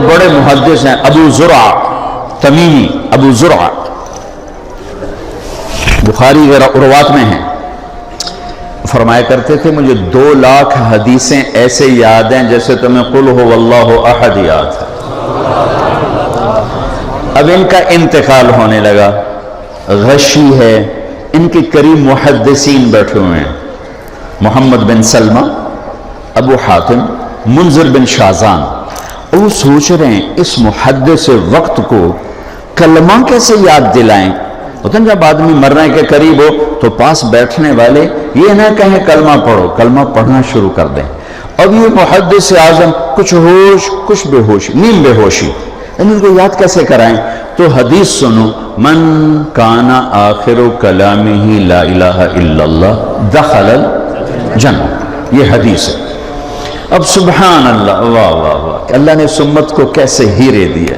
بڑے محدث ہیں ابو زرع تمیمی، ابو زرع بخاری روات میں ہیں، فرمایا کرتے تھے مجھے 2 لاکھ حدیثیں ایسے یاد ہیں جیسے تمہیں قل هو اللہ احد یاد ہے۔ اب ان کا انتقال ہونے لگا، غشی ہے، ان کے قریب محدثین بیٹھے ہوئے ہیں، محمد بن سلمہ، ابو حاتم، منذر بن شازان، وہ سوچ رہے ہیں اس محدث وقت کو کلمہ کیسے یاد دلائیں۔ لیکن جب آدمی مرنے کے قریب ہو تو پاس بیٹھنے والے یہ نہ کہیں کلمہ پڑھو، کلمہ پڑھنا شروع کر دیں۔ اب یہ محدث اعظم کچھ ہوش کچھ بے ہوش، نیم بے ہوشی، ان کو یاد کیسے کرائیں؟ تو حدیث سنو، من کان آخر کلامہ لا الہ الا اللہ دخل الجنہ، یہ حدیث ہے۔ اب سبحان اللہ، واہ واہ واہ، اللہ نے سمت کو کیسے ہیرے دیے۔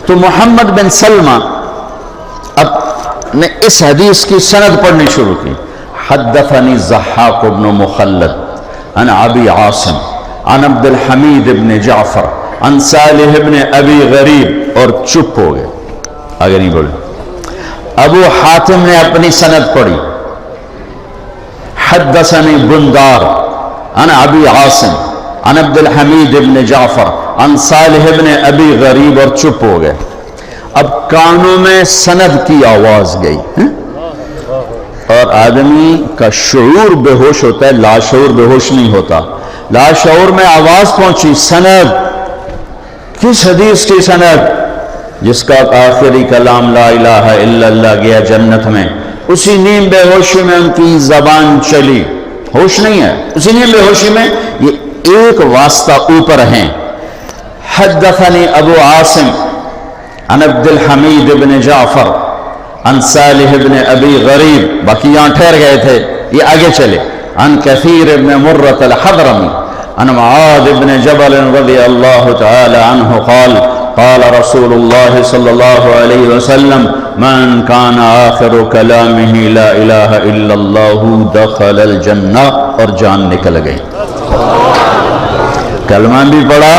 تو محمد بن سلمہ اب نے اس حدیث کی سند پڑھنی شروع کی، حدثنی ضحاک بن مخلد عن ابی عاصم عن عبد الحمید بن جعفر عن صالح بن ابی غریب، اور چپ ہو گئے، آگے نہیں بولے۔ ابو حاتم نے اپنی سند پڑھی، حدثنی بندار عن ابی عاصم عن عبد الحمید بن جعفر عن صالح بن ابی غریب، اور چپ ہو گئے۔ اب کانوں میں سند کی آواز گئی، اور آدمی کا شعور بے ہوش ہوتا ہے، لاشعور بے ہوش نہیں ہوتا۔ لاشعور میں آواز پہنچی، سند، کس حدیث کی سند؟ جس کا آخری کلام لا الہ الا اللہ گیا جنت میں، اسی نیم بے ہوشی میں ان کی زبان چلی، ہوش نہیں ہے، اسی نیم بے ہوشی میں یہ ایک واسطہ اوپر ہیں۔ حدثنی ابو عاصم عن عبد الحمید بن جعفر عن صالح بن ابی غریب، باقی یہاں ٹھہر گئے تھے، یہ آگے چلے، عن کثیر بن مرۃ الحضرمی عن معاذ بن جبل رضی اللہ تعالی عنہ قال قال رسول اللہ صلی اللہ علیہ وسلم من کان آخر کلامہ لا الہ الا اللہ دخل الجنہ، اور جان نکل گئی۔ کلمہ بھی پڑھا،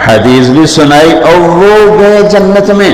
حدیث بھی سنائی، اور وہ گئے جنت میں۔